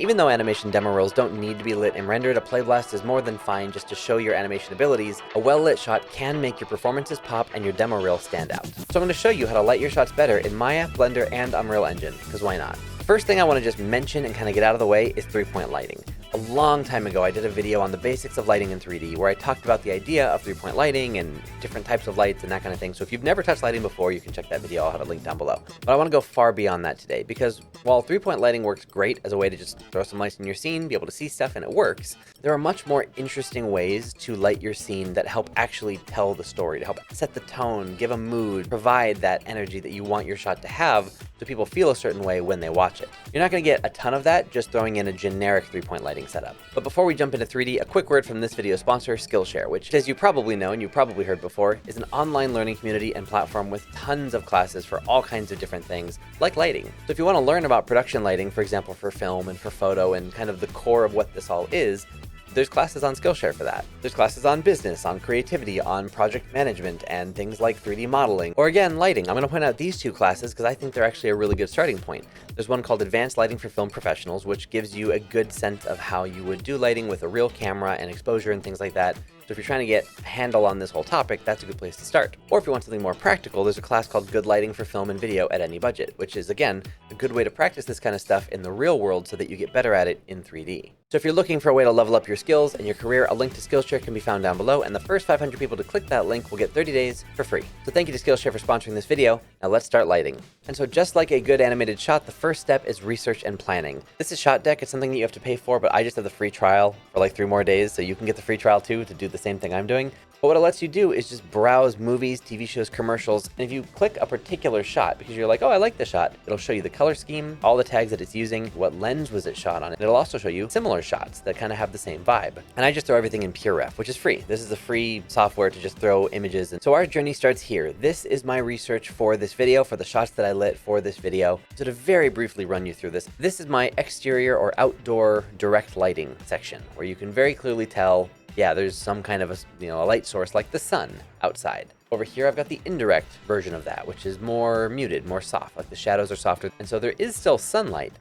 Even though animation demo reels don't need to be lit and rendered, a playblast is more than fine just to show your animation abilities. A well-lit shot can make your performances pop and your demo reel stand out. So I'm going to show you how to light your shots better in Maya, Blender, and Unreal Engine, because why not? First thing I want to just mention and kind of get out of the way is 3-point lighting. A long time ago, I did a video on the basics of lighting in 3D where I talked about the idea of 3-point lighting and different types of lights and that kind of thing. So if you've never touched lighting before, you can check that video. I'll have a link down below. But I want to go far beyond that today because while 3-point lighting works great as a way to just throw some lights in your scene, be able to see stuff, and it works, there are much more interesting ways to light your scene that help actually tell the story, to help set the tone, give a mood, provide that energy that you want your shot to have so people feel a certain way when they watch it. You're not going to get a ton of that just throwing in a generic 3-point lighting setup. But before we jump into 3D, a quick word from this video's sponsor, Skillshare, which, as you probably know and you probably heard before, is an online learning community and platform with tons of classes for all kinds of different things, like lighting. So if you want to learn about production lighting, for example, for film and for photo and kind of the core of what this all is, there's classes on Skillshare for that. There's classes on business, on creativity, on project management, and things like 3D modeling. Or again, lighting. I'm going to point out these two classes because I think they're actually a really good starting point. There's one called Advanced Lighting for Film Professionals, which gives you a good sense of how you would do lighting with a real camera and exposure and things like that. So if you're trying to get a handle on this whole topic, that's a good place to start. Or if you want something more practical, there's a class called Good Lighting for Film and Video at Any Budget, which is, again, a good way to practice this kind of stuff in the real world so that you get better at it in 3D. So if you're looking for a way to level up your skills and your career, a link to Skillshare can be found down below, and the first 500 people to click that link will get 30 days for free. So thank you to Skillshare for sponsoring this video. Now let's start lighting. And so just like a good animated shot, the first step is research and planning. This is Shotdeck. It's something that you have to pay for, but I just have the free trial for like 3 more days, so you can get the free trial too to do the same thing I'm doing. But what it lets you do is just browse movies, TV shows, commercials, and if you click a particular shot, because you're like, oh, I like the shot, it'll show you the color scheme, all the tags that it's using, what lens was it shot on. It'll also show you similar shots that kind of have the same vibe. And I just throw everything in PureRef, which is free. This is a free software to just throw images in. So our journey starts here. This is my research for this video, for the shots that I lit for this video. So to very briefly run you through this, this is my exterior or outdoor direct lighting section, where you can very clearly tell, yeah, there's some kind of a light source like the sun outside. Over here, I've got the indirect version of that, which is more muted, more soft, like the shadows are softer. And so there is still sunlight,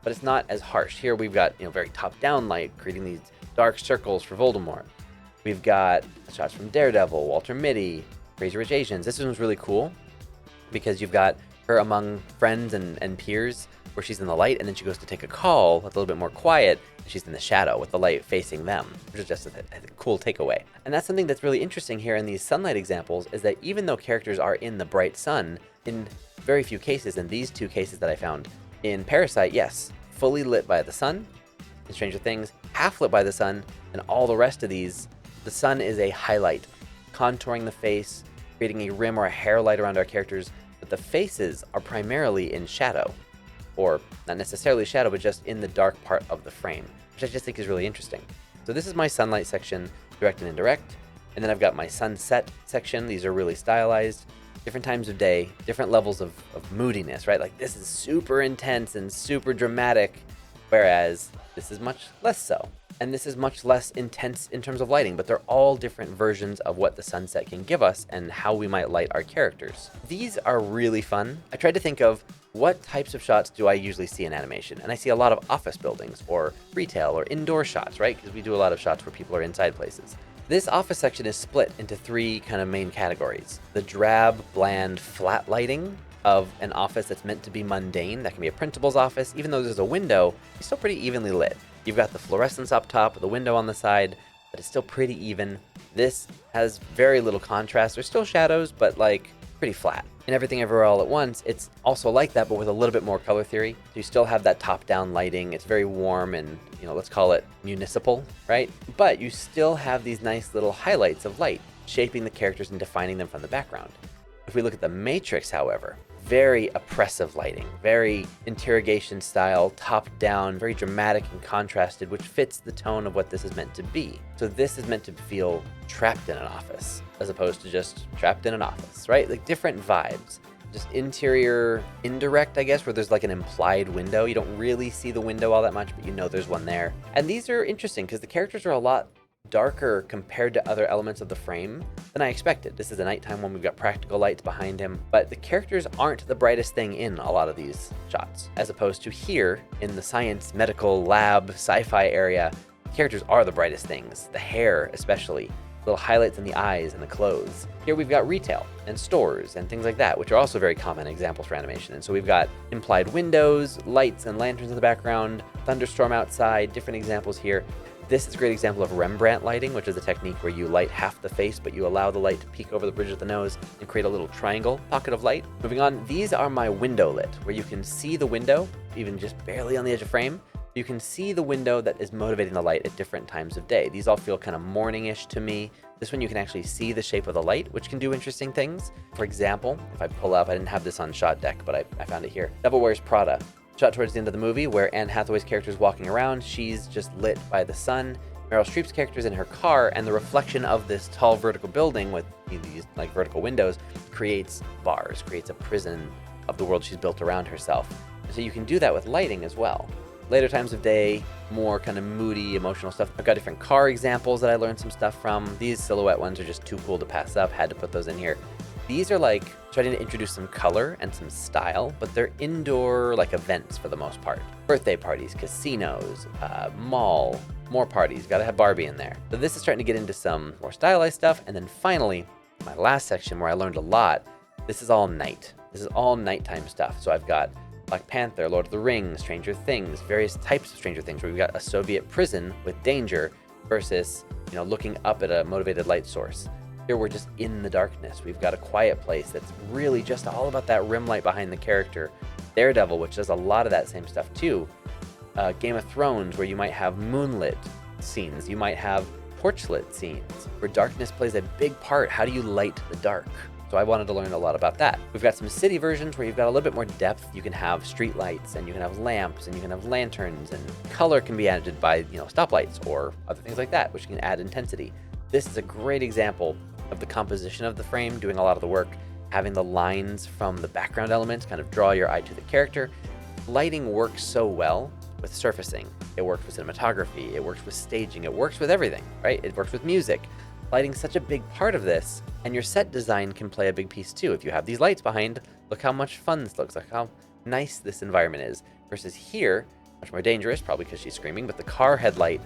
but it's not as harsh. Here we've got, very top-down light, creating these dark circles for Voldemort. We've got shots from Daredevil, Walter Mitty, Crazy Rich Asians. This one's really cool because you've got her among friends and peers where she's in the light, and then she goes to take a call with a little bit more quiet, and she's in the shadow with the light facing them, which is just a cool takeaway. And that's something that's really interesting here in these sunlight examples, is that even though characters are in the bright sun, in very few cases, in these 2 cases that I found, in Parasite, yes, fully lit by the sun. In Stranger Things, half lit by the sun, and all the rest of these, the sun is a highlight, contouring the face, creating a rim or a hair light around our characters, but the faces are primarily in shadow. Or not necessarily shadow, but just in the dark part of the frame, which I just think is really interesting. So this is my sunlight section, direct and indirect. And then I've got my sunset section. These are really stylized, different times of day, different levels of moodiness, right? Like this is super intense and super dramatic, whereas this is much less so. And this is much less intense in terms of lighting, but they're all different versions of what the sunset can give us and how we might light our characters. These are really fun. I tried to think of what types of shots do I usually see in animation? And I see a lot of office buildings or retail or indoor shots, right? Because we do a lot of shots where people are inside places. This office section is split into 3 kind of main categories. The drab, bland, flat lighting of an office that's meant to be mundane. That can be a principal's office. Even though there's a window, it's still pretty evenly lit. You've got the fluorescence up top, the window on the side, but it's still pretty even. This has very little contrast. There's still shadows, but like pretty flat. In Everything Everywhere All at Once, it's also like that, but with a little bit more color theory. So you still have that top-down lighting. It's very warm and, let's call it municipal, right? But you still have these nice little highlights of light, shaping the characters and defining them from the background. If we look at The Matrix, however, very oppressive lighting, very interrogation style, top down, very dramatic and contrasted, which fits the tone of what this is meant to be. So this is meant to feel trapped in an office as opposed to just trapped in an office, right? Like different vibes. Just interior, indirect, I guess, where there's like an implied window. You don't really see the window all that much, but there's one there. And these are interesting because the characters are a lot darker compared to other elements of the frame than I expected. This is a nighttime one, we've got practical lights behind him, but the characters aren't the brightest thing in a lot of these shots. As opposed to here, in the science, medical, lab, sci-fi area, the characters are the brightest things. The hair, especially. Little highlights in the eyes and the clothes. Here we've got retail and stores and things like that, which are also very common examples for animation. And so we've got implied windows, lights and lanterns in the background, thunderstorm outside, different examples here. This is a great example of Rembrandt lighting, which is a technique where you light half the face, but you allow the light to peek over the bridge of the nose and create a little triangle pocket of light. Moving on, these are my window lit, where you can see the window, even just barely on the edge of frame. You can see the window that is motivating the light at different times of day. These all feel kind of morning-ish to me. This one you can actually see the shape of the light, which can do interesting things. For example, if I pull up, I didn't have this on Shotdeck, but I found it here. Devil Wears Prada. Shot towards the end of the movie where Anne Hathaway's character is walking around. She's just lit by the sun. Meryl Streep's character is in her car, and the reflection of this tall vertical building with these like vertical windows creates bars, creates a prison of the world she's built around herself. And so you can do that with lighting as well. Later times of day, more kind of moody, emotional stuff. I've got different car examples that I learned some stuff from. These silhouette ones are just too cool to pass up, had to put those in here. These are like trying to introduce some color and some style, but they're indoor like events for the most part. Birthday parties, casinos, mall, more parties, gotta have Barbie in there. So this is starting to get into some more stylized stuff. And then finally, my last section where I learned a lot, this is all night. This is all nighttime stuff. So I've got Black Panther, Lord of the Rings, Stranger Things, various types of Stranger Things, where we've got a Soviet prison with danger versus, looking up at a motivated light source. Here we're just in the darkness. We've got a quiet place that's really just all about that rim light behind the character. Daredevil, which does a lot of that same stuff too. Game of Thrones, where you might have moonlit scenes. You might have torchlit scenes, where darkness plays a big part. How do you light the dark? So I wanted to learn a lot about that. We've got some city versions where you've got a little bit more depth. You can have street lights, and you can have lamps, and you can have lanterns, and color can be added by stoplights or other things like that, which can add intensity. This is a great example of the composition of the frame, doing a lot of the work, having the lines from the background elements kind of draw your eye to the character. Lighting works so well with surfacing. It works with cinematography. It works with staging. It works with everything, right? It works with music. Lighting's such a big part of this, and your set design can play a big piece too. If you have these lights behind, look how much fun this looks, look how nice this environment is. Versus here, much more dangerous, probably because she's screaming, but the car headlight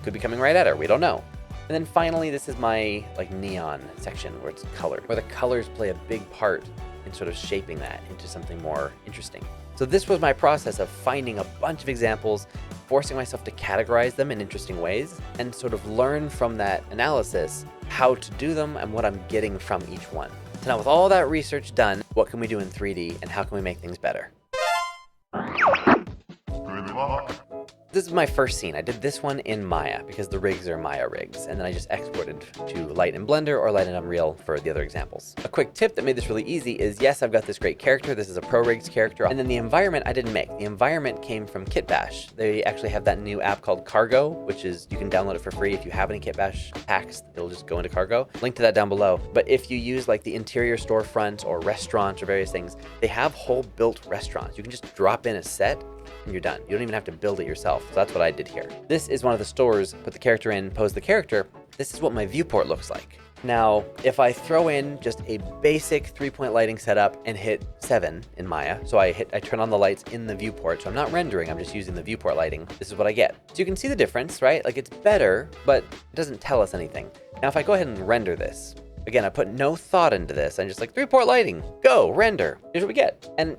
could be coming right at her, we don't know. And then finally, this is my neon section where it's colored, where the colors play a big part in sort of shaping that into something more interesting. So this was my process of finding a bunch of examples, forcing myself to categorize them in interesting ways, and sort of learn from that analysis how to do them and what I'm getting from each one. So now with all that research done, what can we do in 3D and how can we make things better? Good luck. This is my first scene. I did this one in Maya because the rigs are Maya rigs, and then I just exported to light in Blender or light in Unreal for the other examples. A quick tip that made this really easy is, yes, I've got this great character. This is a ProRigs character, and then the environment I didn't make. The environment came from Kitbash. They actually have that new app called Cargo, which is, you can download it for free. If you have any Kitbash packs, it'll just go into Cargo. Link to that down below. But if you use like the interior storefront or restaurants or various things, they have whole built restaurants. You can just drop in a set and you're done. You don't even have to build it yourself. So that's what I did here. This is one of the stores, put the character in, pose the character. This is what my viewport looks like. Now, if I throw in just a basic 3-point lighting setup and hit 7 in Maya, so I turn on the lights in the viewport, so I'm not rendering, I'm just using the viewport lighting, this is what I get. So you can see the difference, right? Like it's better, but it doesn't tell us anything. Now, if I go ahead and render this, again, I put no thought into this. I'm just like 3-port lighting, go, render. Here's what we get. And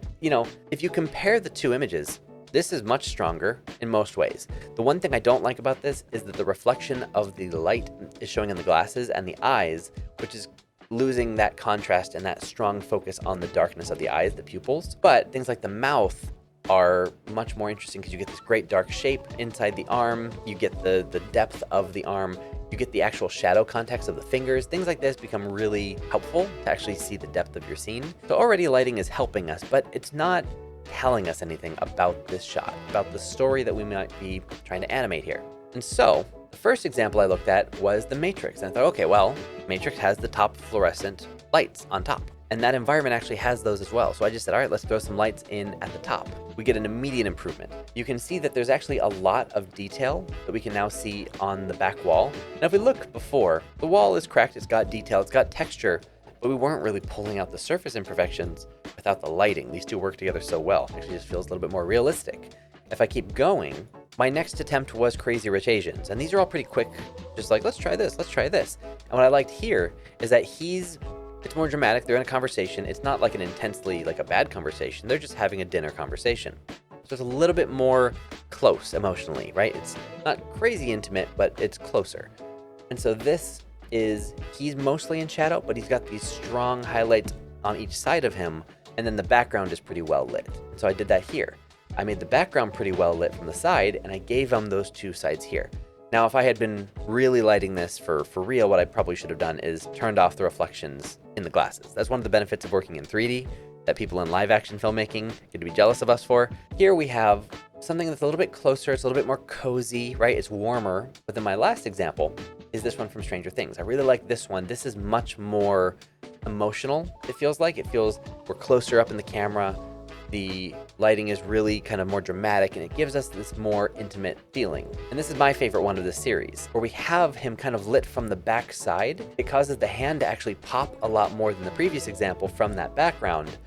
if you compare the two images, this is much stronger in most ways. The one thing I don't like about this is that the reflection of the light is showing in the glasses and the eyes, which is losing that contrast and that strong focus on the darkness of the eyes, the pupils. But things like the mouth are much more interesting because you get this great dark shape inside the arm. You get the depth of the arm. You get the actual shadow context of the fingers. Things like this become really helpful to actually see the depth of your scene. So already lighting is helping us, but it's not telling us anything about this shot, about the story that we might be trying to animate here. And so the first example I looked at was the Matrix. And I thought, okay, well, Matrix has the top fluorescent lights on top. And that environment actually has those as well. So I just said, all right, let's throw some lights in at the top. We get an immediate improvement. You can see that there's actually a lot of detail that we can now see on the back wall. Now, if we look before, the wall is cracked, it's got detail, it's got texture, but we weren't really pulling out the surface imperfections without the lighting. These two work together so well. It actually just feels a little bit more realistic. If I keep going, my next attempt was Crazy Rich Asians. And these are all pretty quick, just like, let's try this, let's try this. And what I liked here is that it's more dramatic. They're in a conversation. It's not like an intensely, like a bad conversation. They're just having a dinner conversation. So it's a little bit more close emotionally, right? It's not crazy intimate, but it's closer. And so he's mostly in shadow, but he's got these strong highlights on each side of him. And then the background is pretty well lit. So I did that here. I made the background pretty well lit from the side, and I gave him those two sides here. Now, if I had been really lighting this for real, what I probably should have done is turned off the reflections in the glasses. That's one of the benefits of working in 3D that people in live action filmmaking get to be jealous of us for. Here we have something that's a little bit closer, it's a little bit more cozy, right? It's warmer. But then my last example is this one from Stranger Things. I really like this one. This is much more emotional, it feels like. We're closer up in the camera. The lighting is really kind of more dramatic, and it gives us this more intimate feeling. And this is my favorite one of the series, where we have him kind of lit from the back side. It causes the hand to actually pop a lot more than the previous example from that background.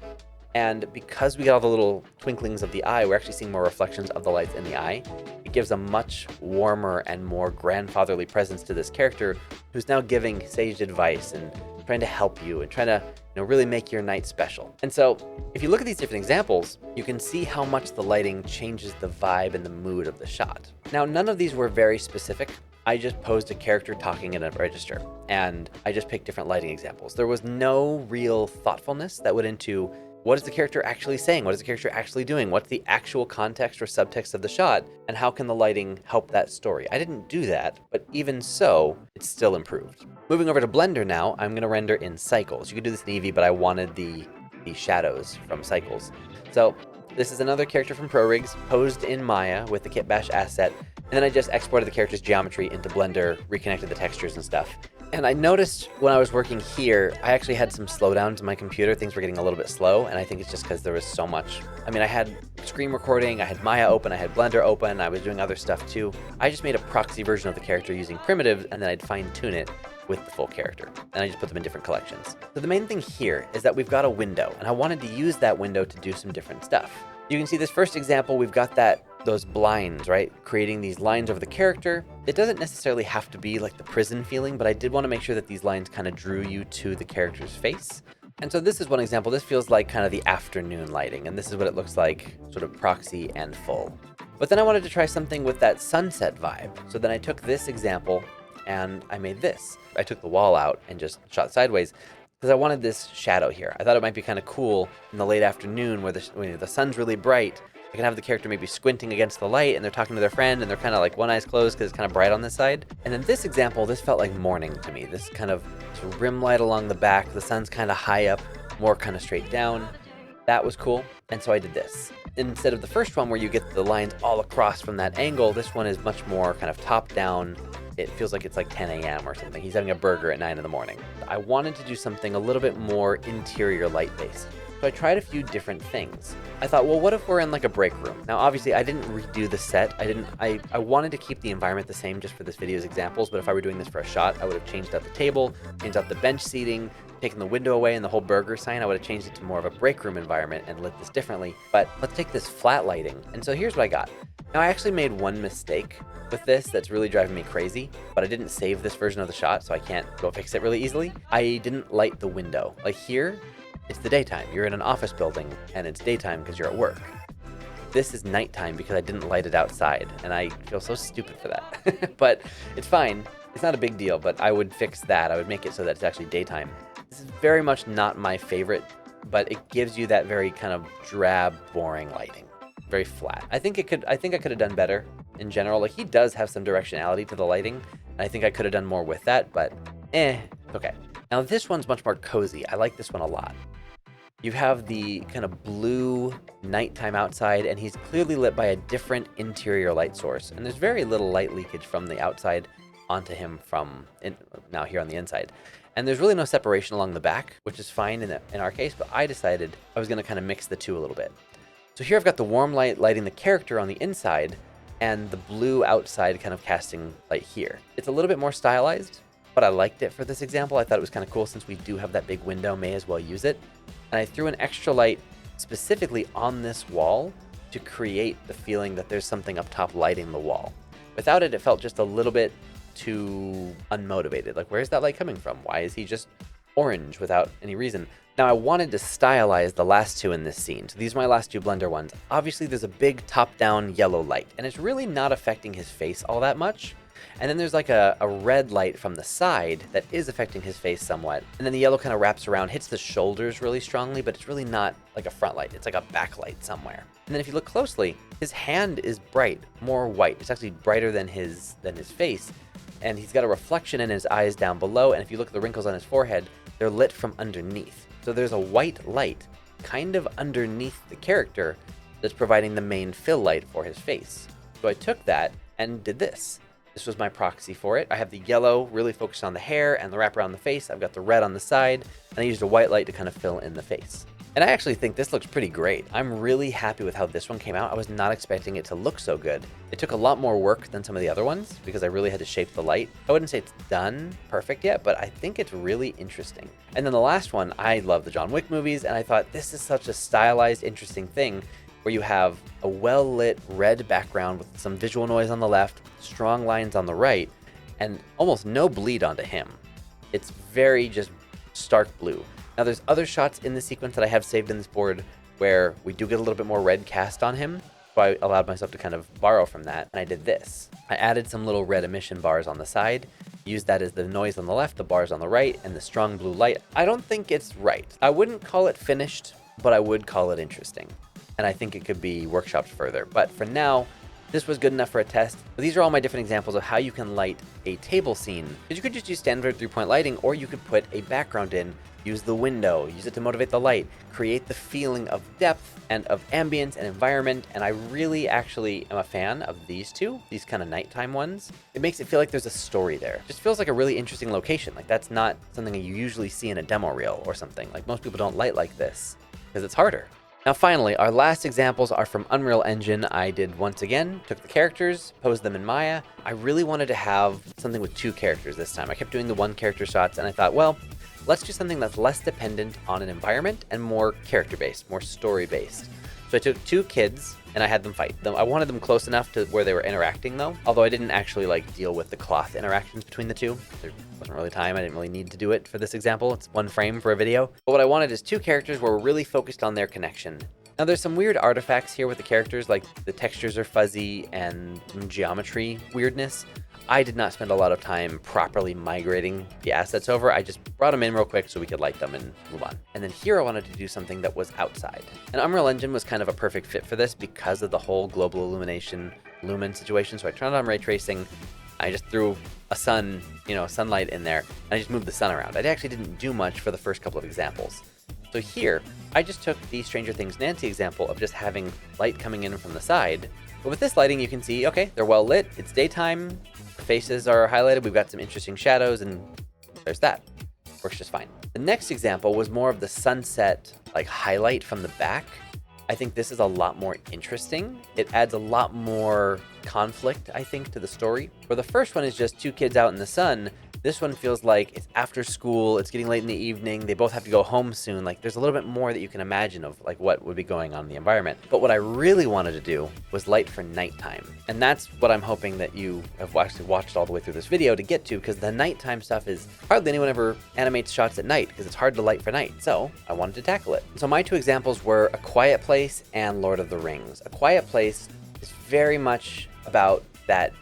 And because we got all the little twinklings of the eye, we're actually seeing more reflections of the lights in the eye. It gives a much warmer and more grandfatherly presence to this character, who's now giving sage advice and trying to help you and trying to really make your night special. And so if you look at these different examples, you can see how much the lighting changes the vibe and the mood of the shot. Now, none of these were very specific. I just posed a character talking in a register, and I just picked different lighting examples. There was no real thoughtfulness that went into what is the character actually saying? What is the character actually doing? What's the actual context or subtext of the shot? And how can the lighting help that story? I didn't do that, but even so, it's still improved. Moving over to Blender now, I'm gonna render in cycles. You could do this in Eevee, but I wanted the shadows from cycles. So this is another character from ProRigs, posed in Maya with the kitbash asset. And then I just exported the character's geometry into Blender, reconnected the textures and stuff. And I noticed when I was working here, I actually had some slowdowns in my computer. Things were getting a little bit slow, and I think it's just because there was so much. I mean, I had screen recording, I had Maya open, I had Blender open, I was doing other stuff too. I just made a proxy version of the character using primitives, and then I'd fine tune it with the full character. And I just put them in different collections. So the main thing here is that we've got a window, and I wanted to use that window to do some different stuff. You can see this first example, we've got those blinds, right? Creating these lines over the character. It doesn't necessarily have to be like the prison feeling, but I did want to make sure that these lines kind of drew you to the character's face. And so this is one example. This feels like kind of the afternoon lighting, and this is what it looks like, sort of proxy and full. But then I wanted to try something with that sunset vibe. So then I took this example and I made this. I took the wall out and just shot sideways, because I wanted this shadow here. I thought it might be kind of cool in the late afternoon where the sun's really bright. I can have the character maybe squinting against the light, and they're talking to their friend, and they're kind of like one eye's closed because it's kind of bright on this side. And then this example, this felt like morning to me. This kind of rim light along the back. The sun's kind of high up, more kind of straight down. That was cool. And so I did this. Instead of the first one where you get the lines all across from that angle, this one is much more kind of top down. It feels like it's like 10 a.m. or something. He's having a burger at 9 in the morning. I wanted to do something a little bit more interior light based. So I tried a few different things. I thought, well, what if we're in like a break room? Now, obviously I didn't redo the set. I wanted to keep the environment the same just for this video's examples, but if I were doing this for a shot, I would have changed out the table, changed out the bench seating, taken the window away and the whole burger sign. I would have changed it to more of a break room environment and lit this differently. But let's take this flat lighting. And so here's what I got. Now I actually made one mistake with this that's really driving me crazy, but I didn't save this version of the shot, so I can't go fix it really easily. I didn't light the window. Like here, it's the daytime. You're in an office building and it's daytime because you're at work. This is nighttime because I didn't light it outside, and I feel so stupid for that. But it's fine. It's not a big deal, but I would fix that. I would make it so that it's actually daytime. This is very much not my favorite, but it gives you that very kind of drab, boring lighting. Very flat. I think I could have done better in general. Like, he does have some directionality to the lighting, and I think I could have done more with that, but okay. Now this one's much more cozy. I like this one a lot. You have the kind of blue nighttime outside, and he's clearly lit by a different interior light source. And there's very little light leakage from the outside onto him from now here on the inside. And there's really no separation along the back, which is fine in our case, but I decided I was going to kind of mix the two a little bit. So here I've got the warm light lighting the character on the inside and the blue outside kind of casting light here. It's a little bit more stylized, but I liked it for this example. I thought it was kind of cool since we do have that big window, may as well use it. And I threw an extra light specifically on this wall to create the feeling that there's something up top lighting the wall. Without it, it felt just a little bit too unmotivated. Like, where's that light coming from? Why is he just orange without any reason? Now, I wanted to stylize the last two in this scene. So these are my last two Blender ones. Obviously, there's a big top-down yellow light, and it's really not affecting his face all that much. And then there's like a red light from the side that is affecting his face somewhat. And then the yellow kind of wraps around, hits the shoulders really strongly, but it's really not like a front light. It's like a backlight somewhere. And then if you look closely, his hand is bright, more white. It's actually brighter than his face. And he's got a reflection in his eyes down below. And if you look at the wrinkles on his forehead, they're lit from underneath. So there's a white light kind of underneath the character that's providing the main fill light for his face. So I took that and did this. This was my proxy for it. I have the yellow really focused on the hair and the wrap around the face. I've got the red on the side, and I used a white light to kind of fill in the face. And I actually think this looks pretty great. I'm really happy with how this one came out. I was not expecting it to look so good. It took a lot more work than some of the other ones because I really had to shape the light. I wouldn't say it's done perfect yet, but I think it's really interesting. And then the last one, I love the John Wick movies, and I thought this is such a stylized, interesting thing where you have a well-lit red background with some visual noise on the left, strong lines on the right, and almost no bleed onto him. It's very just stark blue. Now there's other shots in the sequence that I have saved in this board where we do get a little bit more red cast on him, so I allowed myself to kind of borrow from that, and I did this. I added some little red emission bars on the side, used that as the noise on the left, the bars on the right, and the strong blue light. I don't think it's right. I wouldn't call it finished, but I would call it interesting. And I think it could be workshopped further. But for now, this was good enough for a test. But these are all my different examples of how you can light a table scene. Because you could just use standard 3-point lighting, or you could put a background in, use the window, use it to motivate the light, create the feeling of depth and of ambience and environment. And I really actually am a fan of these two, these kind of nighttime ones. It makes it feel like there's a story there. It just feels like a really interesting location. Like that's not something that you usually see in a demo reel or something. Like most people don't light like this because it's harder. Now finally, our last examples are from Unreal Engine. I did once again, took the characters, posed them in Maya. I really wanted to have something with two characters this time. I kept doing the one character shots and I thought, well, let's do something that's less dependent on an environment and more character-based, more story-based. So I took two kids and I had them fight. I wanted them close enough to where they were interacting though, although I didn't actually like deal with the cloth interactions between the two. There wasn't really time. I didn't really need to do it for this example. It's one frame for a video. But what I wanted is two characters where we're really focused on their connection. Now there's some weird artifacts here with the characters, like the textures are fuzzy and some geometry weirdness. I did not spend a lot of time properly migrating the assets over. I just brought them in real quick so we could light them and move on. And then here I wanted to do something that was outside. And Unreal Engine was kind of a perfect fit for this because of the whole global illumination lumen situation. So I turned on ray tracing. I just threw a sunlight in there, and I just moved the sun around. I actually didn't do much for the first couple of examples. So here, I just took the Stranger Things Nancy example of just having light coming in from the side. But with this lighting, you can see, okay, they're well lit. It's daytime. The faces are highlighted. We've got some interesting shadows, and there's that. Works just fine. The next example was more of the sunset, like highlight from the back. I think this is a lot more interesting. It adds a lot more conflict, I think, to the story. Where the first one is just two kids out in the sun. This one feels like it's after school, it's getting late in the evening, they both have to go home soon. Like there's a little bit more that you can imagine of like what would be going on in the environment. But what I really wanted to do was light for nighttime. And that's what I'm hoping that you have actually watched all the way through this video to get to, because the nighttime stuff is hardly anyone ever animates shots at night because it's hard to light for night. So I wanted to tackle it. So my two examples were A Quiet Place and Lord of the Rings. A Quiet Place is very much about that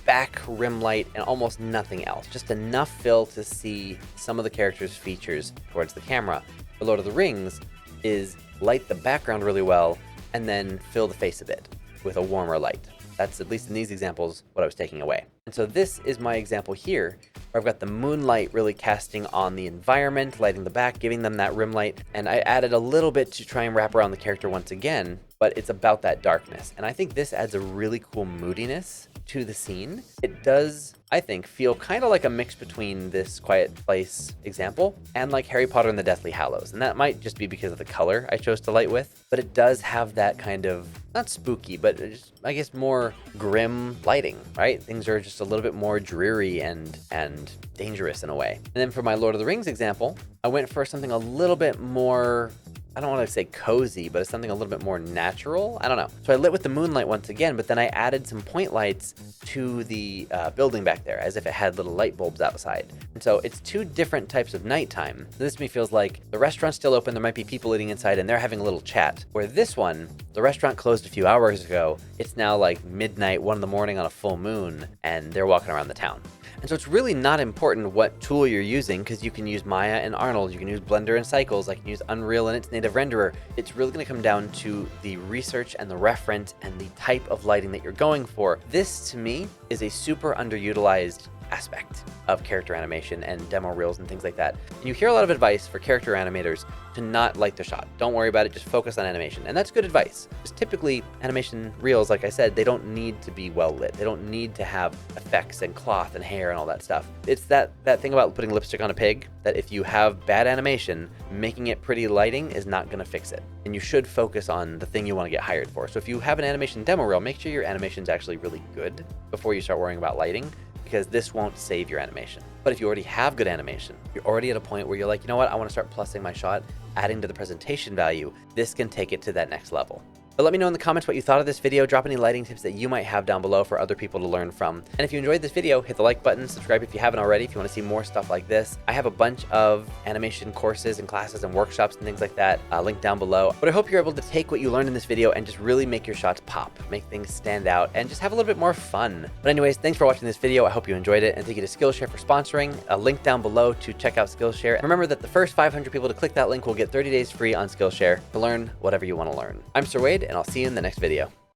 back rim light and almost nothing else. Just enough fill to see some of the characters' features towards the camera. For Lord of the Rings is light the background really well and then fill the face a bit with a warmer light. That's, at least in these examples, what I was taking away. And so this is my example here, where I've got the moonlight really casting on the environment, lighting the back, giving them that rim light. And I added a little bit to try and wrap around the character once again, but it's about that darkness. And I think this adds a really cool moodiness to the scene. It does, I think, feel kind of like a mix between this Quiet Place example and like Harry Potter and the Deathly Hallows. And that might just be because of the color I chose to light with, but it does have that kind of, not spooky, but just, I guess, more grim lighting, right? Things are just a little bit more dreary and dangerous in a way. And then for my Lord of the Rings example, I went for something a little bit more, I don't want to say cozy, but it's something a little bit more natural. I don't know. So I lit with the moonlight once again, but then I added some point lights to the building back there as if it had little light bulbs outside. And so it's two different types of nighttime. This to me feels like the restaurant's still open. There might be people eating inside and they're having a little chat. Where this one, the restaurant closed a few hours ago. It's now like midnight, 1 in the morning on a full moon, and they're walking around the town. And so it's really not important what tool you're using, because you can use Maya and Arnold, you can use Blender and Cycles, I can use Unreal and its native renderer. It's really going to come down to the research and the reference and the type of lighting that you're going for. This, to me, is a super underutilized aspect of character animation and demo reels and things like that. And you hear a lot of advice for character animators to not light the shot. Don't worry about it, just focus on animation. And that's good advice. Because typically animation reels, like I said, they don't need to be well lit. They don't need to have effects and cloth and hair and all that stuff. It's that thing about putting lipstick on a pig, that if you have bad animation, making it pretty lighting is not gonna fix it. And you should focus on the thing you wanna get hired for. So if you have an animation demo reel, make sure your animation's actually really good before you start worrying about lighting, because this won't save your animation. But if you already have good animation, you're already at a point where you're like, you know what, I want to start plussing my shot, adding to the presentation value, this can take it to that next level. But let me know in the comments what you thought of this video. Drop any lighting tips that you might have down below for other people to learn from. And if you enjoyed this video, hit the like button, subscribe if you haven't already, if you want to see more stuff like this. I have a bunch of animation courses and classes and workshops and things like that linked down below. But I hope you're able to take what you learned in this video and just really make your shots pop, make things stand out, and just have a little bit more fun. But anyways, thanks for watching this video. I hope you enjoyed it, and thank you to Skillshare for sponsoring. A link down below to check out Skillshare. Remember that the first 500 people to click that link will get 30 days free on Skillshare to learn whatever you want to learn. I'm Sir Wade, and I'll see you in the next video.